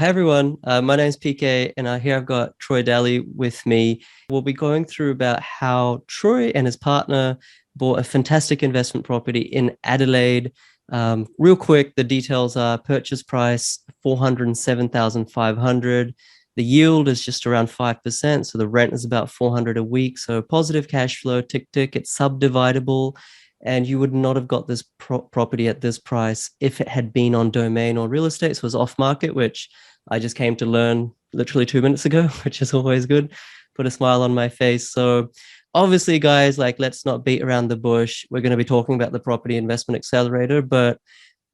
Hi everyone, my name is PK and here I've got Troy Daly with me. We'll be going through about how Troy and his partner bought a fantastic investment property in Adelaide. Real quick, the details are purchase price 407,500. The yield is just around 5%, so the rent is about 400 a week. So positive cash flow, tick tick. It's subdividable, and you would not have got this property at this price if it had been on domain or real estate. So it was off market, which I just came to learn literally 2 minutes ago, which is always good. Put a smile on my face. So obviously, guys, like, let's not beat around the bush. We're going to be talking about the property investment accelerator, but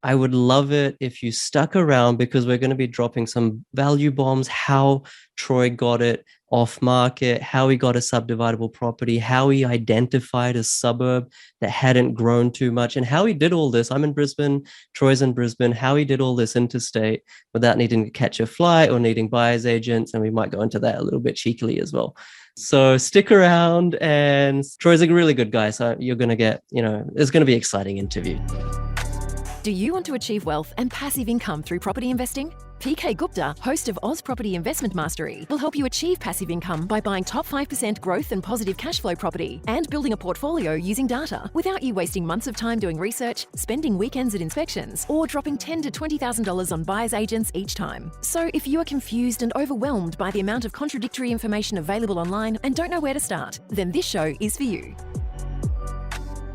I would love it if you stuck around because we're going to be dropping some value bombs, how Troy got it off market, how he got a subdividable property, how he identified a suburb that hadn't grown too much, and how he did all this. I'm in Brisbane, Troy's in Brisbane, how he did all this interstate without needing to catch a flight or needing buyer's agents. And we might go into that a little bit cheekily as well. So stick around, and Troy's a really good guy. So you're going to get, it's going to be an exciting interview. Do you want to achieve wealth and passive income through property investing? PK Gupta, host of Oz Property Investment Mastery, will help you achieve passive income by buying top 5% growth and positive cash flow property and building a portfolio using data without you wasting months of time doing research, spending weekends at inspections, or dropping $10,000 to $20,000 on buyer's agents each time. So if you are confused and overwhelmed by the amount of contradictory information available online and don't know where to start, then this show is for you.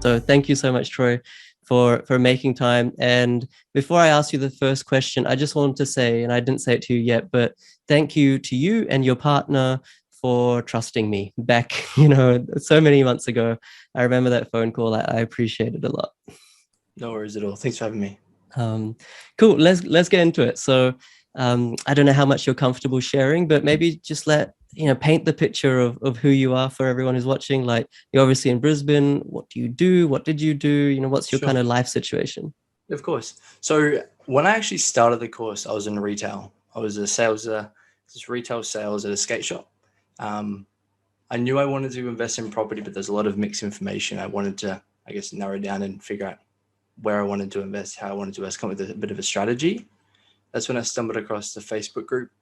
So thank you so much, Troy, for making time. And before I ask you the first question, I just wanted to say, and I didn't say it to you yet, but thank you to you and your partner for trusting me back, so many months ago. I remember that phone call. I appreciate it a lot. No worries at all. Thanks for having me. Cool. Let's get into it. So I don't know how much you're comfortable sharing, but maybe just paint the picture of who you are for everyone who's watching. Like, you're obviously in Brisbane. What do you do? What did you do? What's your kind of life situation? Of course. So when I actually started the course, I was in retail. I was a sales, just retail sales at a skate shop. I knew I wanted to invest in property, but there's a lot of mixed information. I wanted to, narrow down and figure out where I wanted to invest, how I wanted to invest, come up with a bit of a strategy. That's when I stumbled across the Facebook group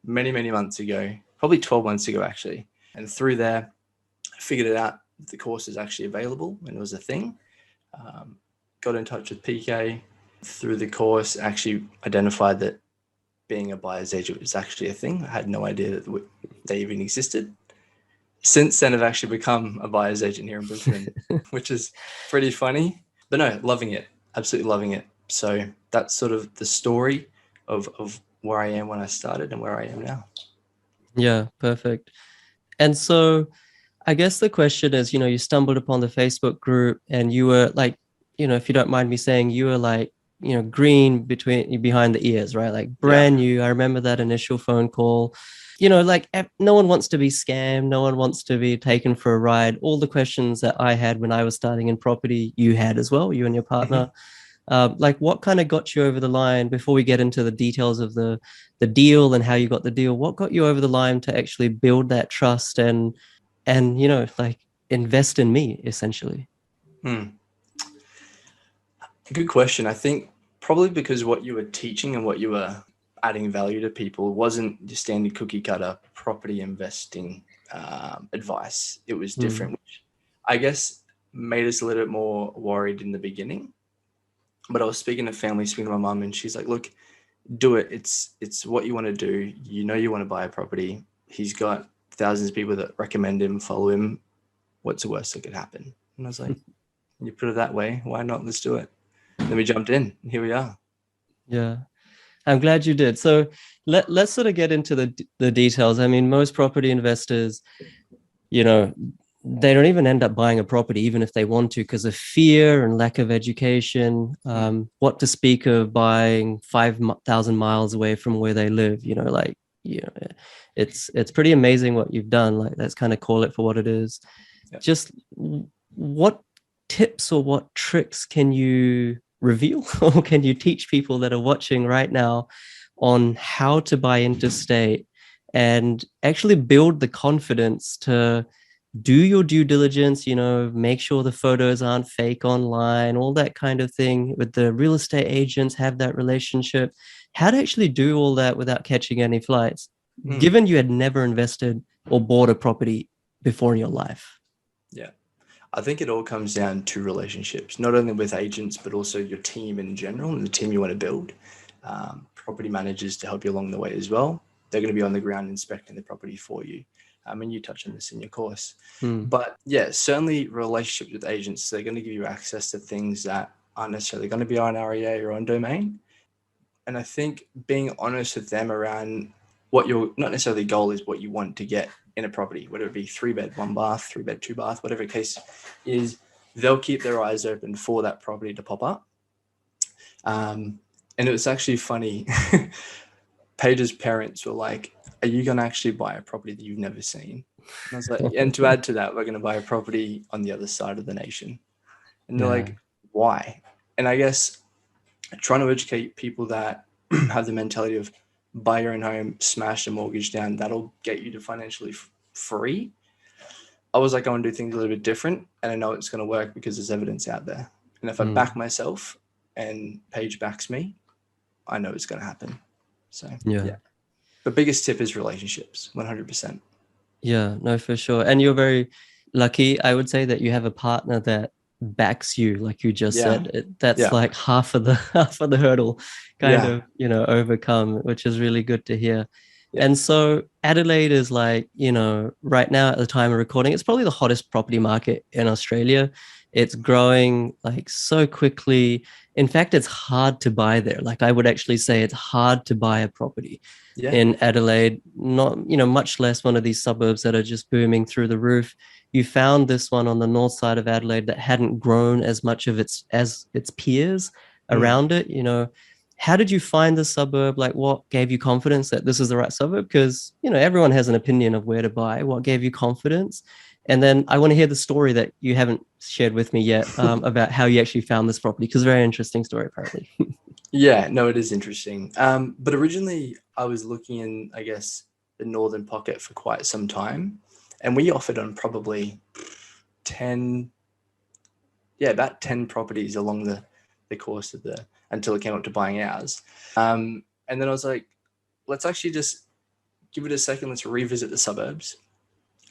many, many months ago, probably 12 months ago, actually. And through there, I figured it out. The course is actually available and it was a thing. Got in touch with PK through the course, actually identified that being a buyer's agent was actually a thing. I had no idea that they even existed. Since then, I've actually become a buyer's agent here in Brisbane, which is pretty funny. But no, loving it, absolutely loving it. So that's sort of the story of where I am when I started and where I am now. Yeah, perfect. And so I guess the question is, you stumbled upon the Facebook group and you were like, if you don't mind me saying, you were like, green behind the ears, right? Like brand new. I remember that initial phone call. Like, no one wants to be scammed. No one wants to be taken for a ride. All the questions that I had when I was starting in property, you had as well, you and your partner. Like, what kind of got you over the line, before we get into the details of the deal and how you got the deal? What got you over the line to actually build that trust and like invest in me, essentially? Good question. I think probably because what you were teaching and what you were adding value to people wasn't your standard cookie cutter property investing advice. It was different, which I guess made us a little bit more worried in the beginning. But I was speaking to family, speaking to my mum, and she's like, look, do it. It's what you want to do. You want to buy a property. He's got thousands of people that recommend him, follow him. What's the worst that could happen? And I was like, you put it that way, why not? Let's do it. And then we jumped in. Here we are. Yeah, I'm glad you did. So let's sort of get into the details. I mean, most property investors, they don't even end up buying a property, even if they want to, because of fear and lack of education. What to speak of buying 5,000 miles away from where they live? It's pretty amazing what you've done. Like, let's kind of call it for what it is. Yeah. Just what tips or what tricks can you reveal or can you teach people that are watching right now on how to buy interstate and actually build the confidence to do your due diligence, make sure the photos aren't fake online, all that kind of thing with the real estate agents, have that relationship, how to actually do all that without catching any flights, Mm. given you had never invested or bought a property before in your life? Yeah. I think it all comes down to relationships, not only with agents, but also your team in general and the team you want to build. Property managers to help you along the way as well. They're going to be on the ground inspecting the property for you. And you touch on this in your course. But yeah, certainly relationships with agents, they're going to give you access to things that aren't necessarily going to be on REA or on domain. And I think being honest with them around what your, not necessarily goal is, what you want to get in a property, whether it be 3-bed, 1-bath, 3-bed, 2-bath, whatever the case is, they'll keep their eyes open for that property to pop up. And it was actually funny. Paige's parents were like, are you going to actually buy a property that you've never seen? And I was like, and to add to that, we're going to buy a property on the other side of the nation. And they're like, why? And I guess trying to educate people that have the mentality of buy your own home, smash the mortgage down, that'll get you to financially free. I was like, I want to do things a little bit different, and I know it's going to work because there's evidence out there. And if I back myself and Paige backs me, I know it's going to happen. So yeah. The biggest tip is relationships, 100%. Yeah, no, for sure. And you're very lucky, I would say, that you have a partner that backs you, like you just said. That's like half of the hurdle kind of, overcome, which is really good to hear. And so Adelaide is like, right now at the time of recording, it's probably the hottest property market in Australia. It's growing like so quickly. In fact, it's hard to buy there. Like I would actually say it's hard to buy a property in Adelaide, not, much less one of these suburbs that are just booming through the roof. You found this one on the north side of Adelaide that hadn't grown as much of its peers around it. How did you find the suburb? Like what gave you confidence that this is the right suburb? Because, everyone has an opinion of where to buy. What gave you confidence? And then I want to hear the story that you haven't shared with me yet about how you actually found this property, because very interesting story, apparently. Yeah, no, it is interesting. But originally I was looking in, I guess, the northern pocket for quite some time. And we offered on probably about 10 properties along the course of until it came up to buying ours. And then I was like, let's actually just give it a second. Let's revisit the suburbs.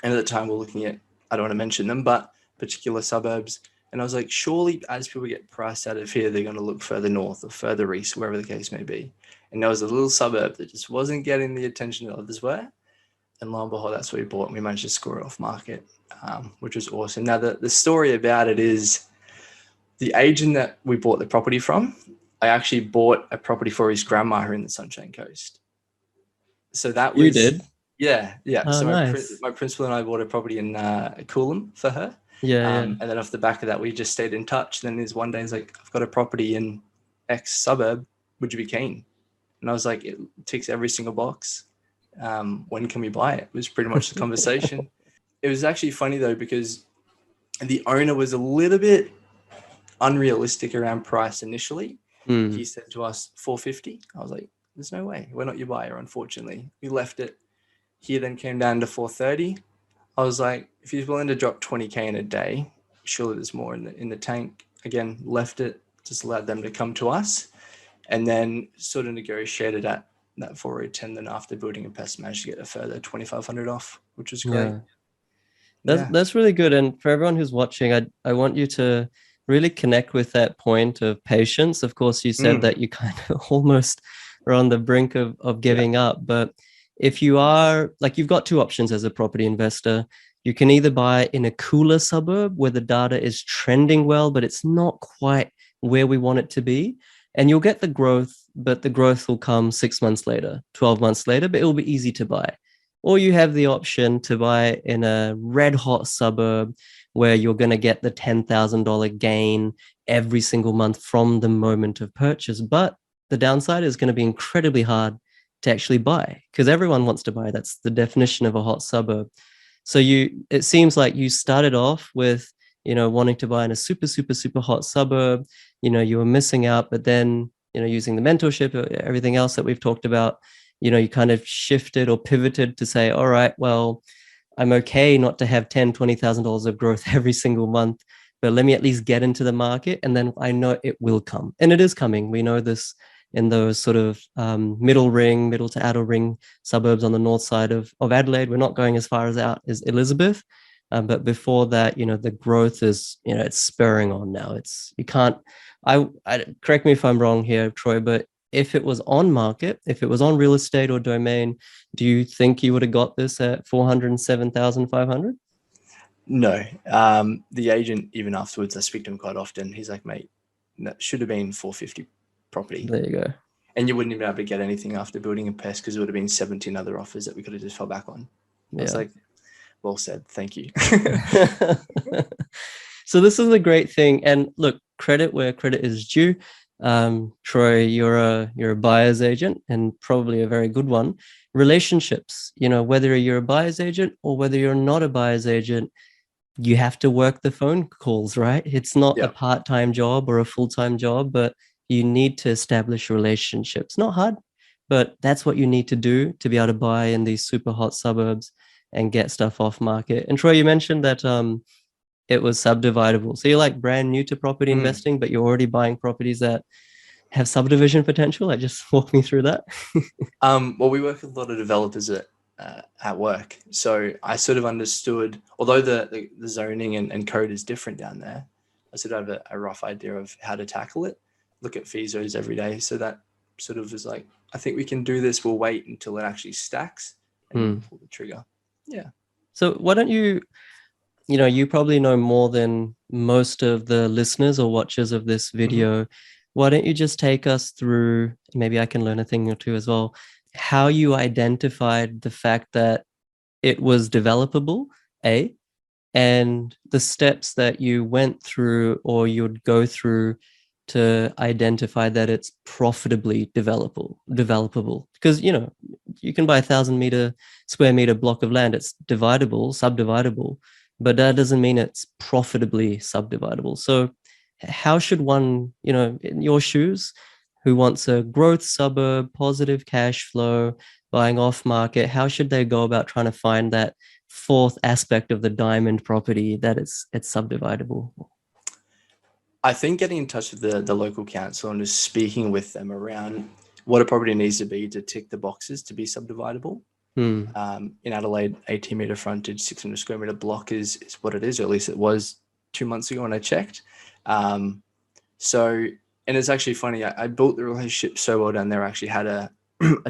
And at the time we're looking at, I don't want to mention them, but particular suburbs. And I was like, surely as people get priced out of here, they're going to look further north or further east, wherever the case may be. And there was a little suburb that just wasn't getting the attention that others were. And lo and behold, that's what we bought. And we managed to score it off market, which was awesome. Now, the story about it is the agent that we bought the property from, I actually bought a property for his grandma here in the Sunshine Coast. So that was... You did? Yeah. Oh, so nice. my principal and I bought a property in Coolum for her. And then off the back of that, we just stayed in touch. And then there's one day, he's like, I've got a property in X suburb. Would you be keen? And I was like, it ticks every single box. When can we buy it? It was pretty much the conversation. It was actually funny though, because the owner was a little bit unrealistic around price initially. He said to us 450. I was like, there's no way. We're not your buyer, unfortunately. We left it. He then came down to 430. I was like, if he's willing to drop 20K in a day, surely there's more in the tank. Again, left it, just allowed them to come to us, and then sort of negotiated at that 410. Then after building a pest, managed to get a further 2,500 off, which was great. That's really good. And for everyone who's watching, I want you to really connect with that point of patience. Of course, you said that you kind of almost are on the brink of giving up, but if you are, like, you've got two options as a property investor. You can either buy in a cooler suburb where the data is trending well, but it's not quite where we want it to be. And you'll get the growth, but the growth will come 6 months later, 12 months later, but it will be easy to buy. Or you have the option to buy in a red hot suburb where you're going to get the $10,000 gain every single month from the moment of purchase. But the downside is going to be incredibly hard to actually buy, because everyone wants to buy. That's the definition of a hot suburb. So it seems like you started off with, wanting to buy in a super, super, super hot suburb. You were missing out, but then, using the mentorship, everything else that we've talked about, you kind of shifted or pivoted to say, all right, well, I'm okay not to have $10,000, $20,000 of growth every single month, but let me at least get into the market. And then I know it will come, and it is coming. We know this in those sort of middle to outer ring suburbs on the north side of Adelaide. We're not going as far as out as Elizabeth. But before that, the growth is, it's spurring on now. You can't, I correct me if I'm wrong here, Troy, but if it was on market, if it was on real estate or domain, do you think you would have got this at 407,500? No. The agent, even afterwards, I speak to him quite often. He's like, mate, that should have been 450 property. There you go. And you wouldn't even be able to get anything after building a pest because it would have been 17 other offers that we could have just fell back on. I was like, well said. Thank you. So this is a great thing. And look, credit where credit is due. Troy, you're a buyer's agent, and probably a very good one. Relationships, whether you're a buyer's agent or whether you're not a buyer's agent, you have to work the phone calls, right? It's not a part-time job or a full-time job, but you need to establish relationships. Not hard, but that's what you need to do to be able to buy in these super hot suburbs and get stuff off market. And Troy, you mentioned that it was subdividable. So you're like brand new to property investing, but you're already buying properties that have subdivision potential. Like, just walk me through that. Well, we work with a lot of developers at work. So I sort of understood, although the zoning and code is different down there, I sort of have a rough idea of how to tackle it. Look at FISOs every day. So that sort of is like, I think we can do this. We'll wait until it actually stacks and pull the trigger. Yeah. So why don't you probably know more than most of the listeners or watchers of this video. Why don't you just take us through, maybe I can learn a thing or two as well, how you identified the fact that it was developable, and the steps that you went through or you'd go through to identify that it's profitably developable. Because, you can buy 1,000 square meter block of land. It's subdividable, but that doesn't mean it's profitably subdividable. So how should one, in your shoes, who wants a growth suburb, positive cash flow, buying off market, how should they go about trying to find that fourth aspect of the diamond property that it's subdividable? I think getting in touch with the local council and just speaking with them around what a property needs to be to tick the boxes to be subdividable. In Adelaide, 18 meter frontage, 600 square meter block is what it is, or at least it was 2 months ago when I checked. And it's actually funny, I built the relationship so well down there. I actually had a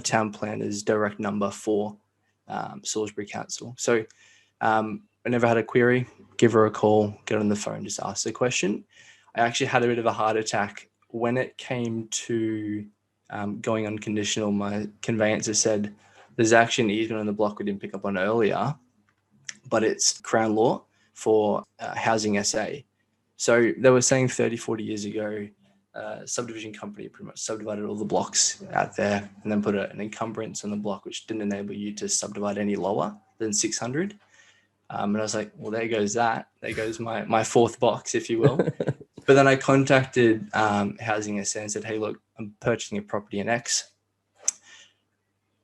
town planner's direct number for Salisbury Council. So I never had a query, give her a call, get on the phone, just ask the question. I actually had a bit of a heart attack when it came to going unconditional. My conveyancer said, there's actually an easement on the block we didn't pick up on earlier, but it's Crown law for housing SA. So they were saying 30, 40 years ago, subdivision company pretty much subdivided all the blocks out there and then put an encumbrance on the block, which didn't enable you to subdivide any lower than 600. And I was like, well, there goes that. There goes my fourth box, if you will. But then I contacted Housing SA and said, hey, look, I'm purchasing a property in X.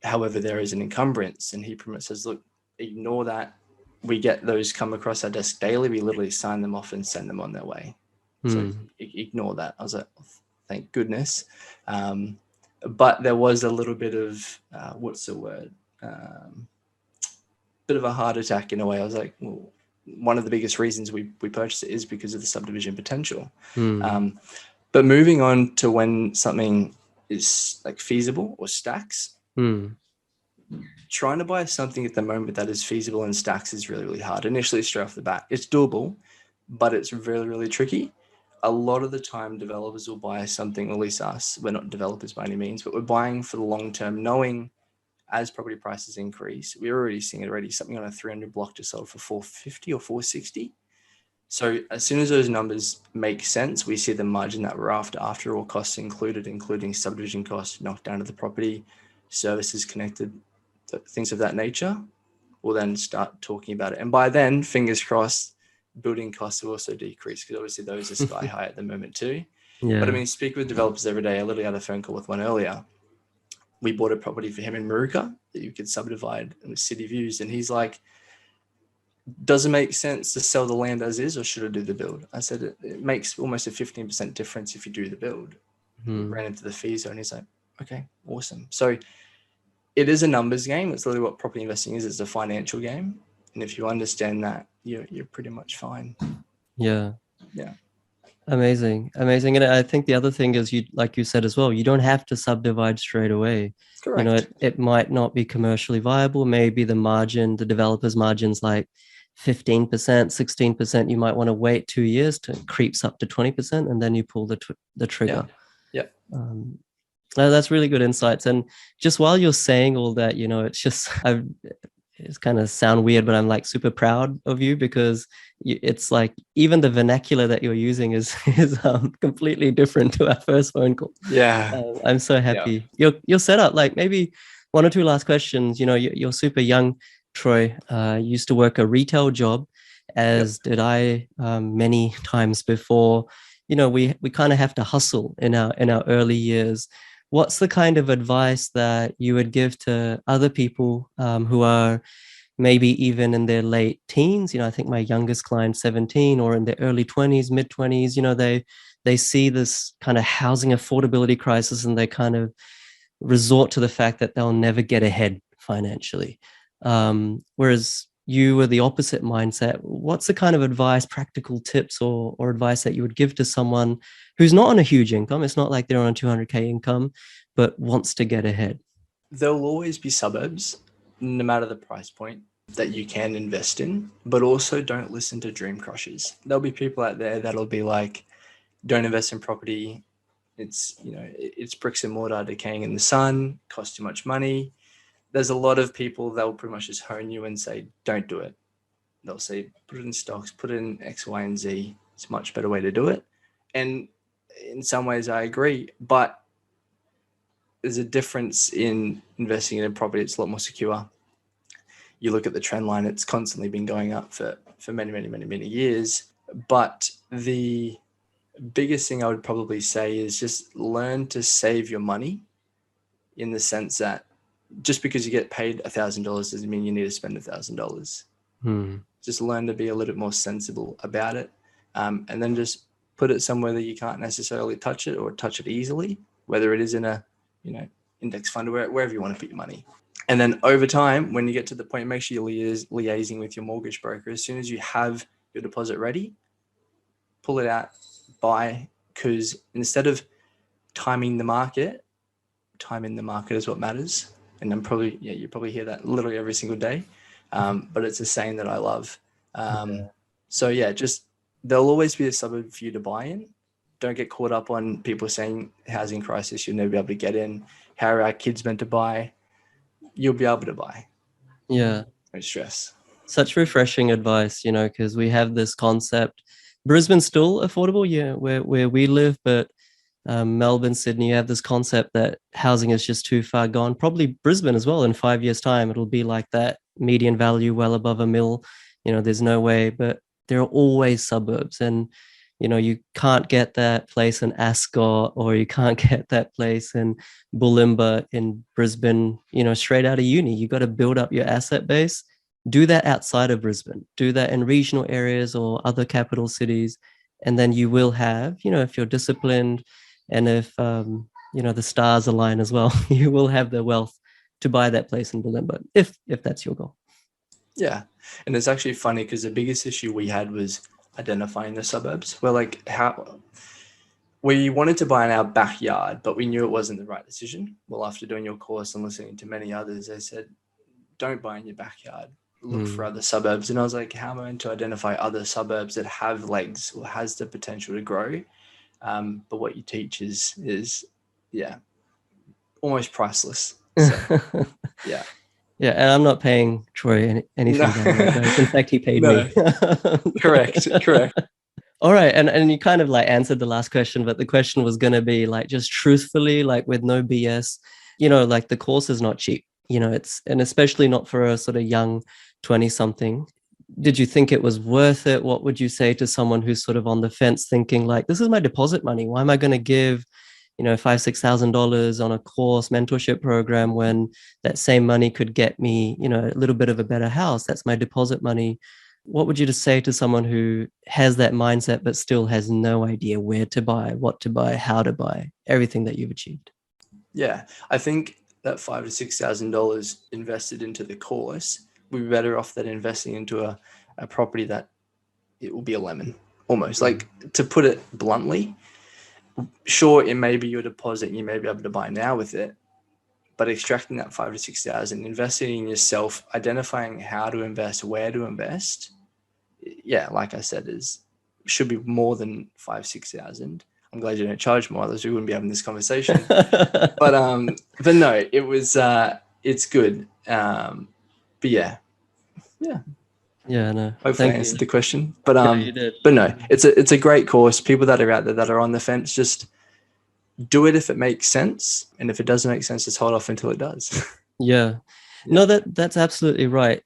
However, there is an encumbrance. And he pretty much says, look, ignore that. We get those come across our desk daily. We literally sign them off and send them on their way. So ignore that. I was like, oh, thank goodness. But there was a little bit of, bit of a heart attack in a way. I was like, well, one of the biggest reasons we purchased it is because of the subdivision potential. But moving on to when something is like feasible or stacks, trying to buy something at the moment that is feasible and stacks is really, really hard. Initially, straight off the bat, it's doable, but it's really, really tricky. A lot of the time, developers will buy something, at least us, we're not developers by any means, but we're buying for the long term, knowing as property prices increase, we're already seeing it already, something on a 300 block just sold for 450 or 460. So as soon as those numbers make sense, we see the margin that we're after all costs included, including subdivision costs, knocked down to the property, services connected, things of that nature. We'll then start talking about it. And by then, fingers crossed, building costs will also decrease because obviously those are sky high at the moment too. Yeah. But I mean, speak with developers every day. I literally had a phone call with one earlier. We bought a property for him in Maruka that you could subdivide with city views. And he's like, does it make sense to sell the land as is or should I do the build? I said, it makes almost a 15% difference if you do the build. Mhm. ran into the fee zone. He's like, okay, awesome. So it is a numbers game. It's literally what property investing is. It's a financial game. And if you understand that, you're pretty much fine. Yeah. Yeah. Amazing. And I think the other thing is, you, like you said as well, you don't have to subdivide straight away. Correct. It might not be commercially viable. Maybe the developer's margin's like 15%, 16%. You might want to wait 2 years till it creeps up to 20%, and then you pull the trigger. Yeah. That's really good insights. And just while you're saying all that, it's just, it's kind of sound weird, but I'm like super proud of you, because it's like even the vernacular that you're using is completely different to our first phone call. Yeah. I'm so happy. You're set up. Like, maybe one or two last questions. You're super young, Troy. Used to work a retail job, as did I, many times before. We kind of have to hustle in our early years. What's the kind of advice that you would give to other people who are maybe even in their late teens? I think my youngest client, 17, or in their early 20s, mid 20s, they see this kind of housing affordability crisis, and they kind of resort to the fact that they'll never get ahead financially. Whereas you were the opposite mindset. What's the kind of advice, practical tips or advice that you would give to someone who's not on a huge income? It's not like they're on a 200K income, but wants to get ahead. There'll always be suburbs, no matter the price point, that you can invest in, but also don't listen to dream crushers. There'll be people out there that'll be like, don't invest in property. It's bricks and mortar decaying in the sun, costs too much money. There's a lot of people that will pretty much just hone you and say, don't do it. They'll say, put it in stocks, put it in X, Y, and Z. It's a much better way to do it. And in some ways I agree, but there's a difference in investing in a property. It's a lot more secure. You look at the trend line, it's constantly been going up for many, many, many, many years. But the biggest thing I would probably say is just learn to save your money, in the sense that just because you get paid $1,000 doesn't mean you need to spend $1,000. Just learn to be a little bit more sensible about it, and then just put it somewhere that you can't necessarily touch it, or touch it easily, whether it is in a index fund, or wherever you want to put your money. And then over time, when you get to the point, make sure you're liaising with your mortgage broker. As soon as you have your deposit ready, pull it out, buy, because instead of timing the market is what matters. And you probably hear that literally every single day. But it's a saying that I love. So just, there'll always be a suburb for you to buy in. Don't get caught up on people saying housing crisis, you'll never be able to get in. How are our kids meant to buy? You'll be able to buy. Yeah. No stress. Such refreshing advice, because we have this concept. Brisbane's still affordable, where we live, but Melbourne, Sydney, you have this concept that housing is just too far gone. Probably Brisbane as well. In 5 years' time, it'll be like that, median value well above $1 million. There's no way, but there are always suburbs, and you can't get that place in Ascot, or you can't get that place in Bulimba in Brisbane, straight out of uni. You got to build up your asset base. Do that outside of Brisbane. Do that in regional areas or other capital cities. And then you will have, if you're disciplined, and if, the stars align as well, you will have the wealth to buy that place in Bulimba, if that's your goal. Yeah. And it's actually funny, because the biggest issue we had was identifying the suburbs. We wanted to buy in our backyard, but we knew it wasn't the right decision. Well, after doing your course and listening to many others, they said, don't buy in your backyard, look for other suburbs. And I was like, how am I going to identify other suburbs that have legs or has the potential to grow? But what you teach is almost priceless. So, yeah. Yeah, and I'm not paying Troy anything. In fact, he paid me. Correct. All right, and you kind of like answered the last question, but the question was going to be like, just truthfully, like with no BS, like the course is not cheap. And especially not for a sort of young 20-something. Did you think it was worth it? What would you say to someone who's sort of on the fence, thinking like, this is my deposit money. Why am I going to give $5,000-$6,000 on a course mentorship program when that same money could get me, a little bit of a better house? That's my deposit money. what would you just say to someone who has that mindset but still has no idea where to buy, what to buy, how to buy, everything that you've achieved? Yeah, I think that $5,000 to $6,000 invested into the course would be better off than investing into a property that it will be a lemon, almost. Like, to put it bluntly, sure, it may be your deposit and you may be able to buy now with it, but extracting that 5,000 to 6,000, investing in yourself, identifying how to invest, where to invest, yeah, like I said, should be more than 5,000, 6,000. I'm glad you don't charge more, otherwise we wouldn't be having this conversation. but no, it's good. But yeah. Yeah, no. Hopefully I answered the question. But Yeah, you did. But no, it's a great course. People that are out there that are on the fence, just do it if it makes sense, and if it doesn't make sense, just hold off until it does. Yeah. No, that's absolutely right.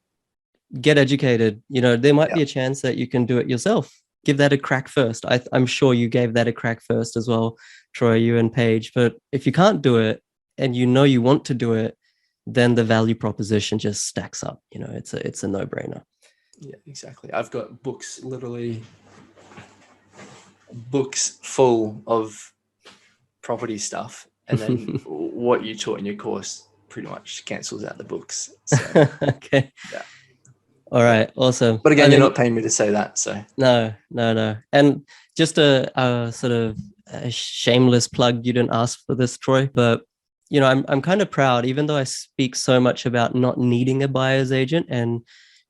Get educated. There might be a chance that you can do it yourself. Give that a crack first. I'm sure you gave that a crack first as well, Troy, you and Paige. But if you can't do it and you want to do it, then the value proposition just stacks up. It's a no-brainer. Yeah, exactly. I've got books full of property stuff, and then what you taught in your course pretty much cancels out the books. So, okay. Yeah. All right. Awesome. But again, you're not paying me to say that, so. No. And just a sort of a shameless plug. You didn't ask for this, Troy, but I'm kind of proud, even though I speak so much about not needing a buyer's agent, and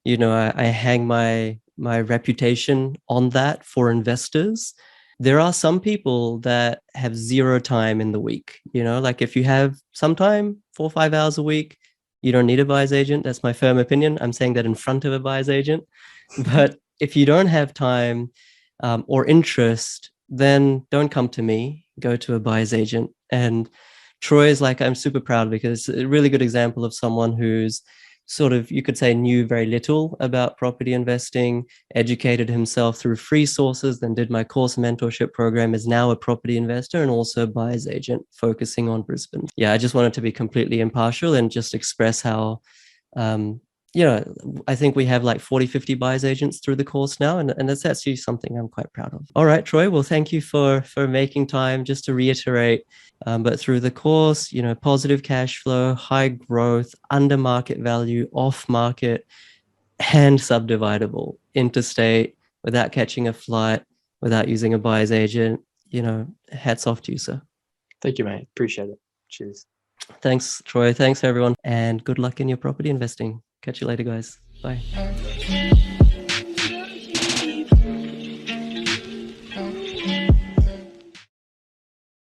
I hang my reputation on that for investors. There are some people that have zero time in the week. Like, if you have some time, 4 or 5 hours a week, you don't need a buyer's agent. That's my firm opinion. I'm saying that in front of a buyer's agent. But if you don't have time or interest, then don't come to me. Go to a buyer's agent. And Troy is I'm super proud, because it's a really good example of someone who's sort of, you could say, knew very little about property investing, educated himself through free sources, then did my course mentorship program, is now a property investor and also a buyer's agent focusing on Brisbane. Yeah, I just wanted to be completely impartial and just express how, I think we have 40, 50 buyer's agents through the course now. And that's actually something I'm quite proud of. All right, Troy. Well, thank you for making time. Just to reiterate, but through the course, positive cash flow, high growth, under market value, off market, and subdividable, interstate, without catching a flight, without using a buyer's agent. Hats off to you, sir. Thank you, mate. Appreciate it. Cheers. Thanks, Troy. Thanks, everyone. And good luck in your property investing. Catch you later, guys. Bye.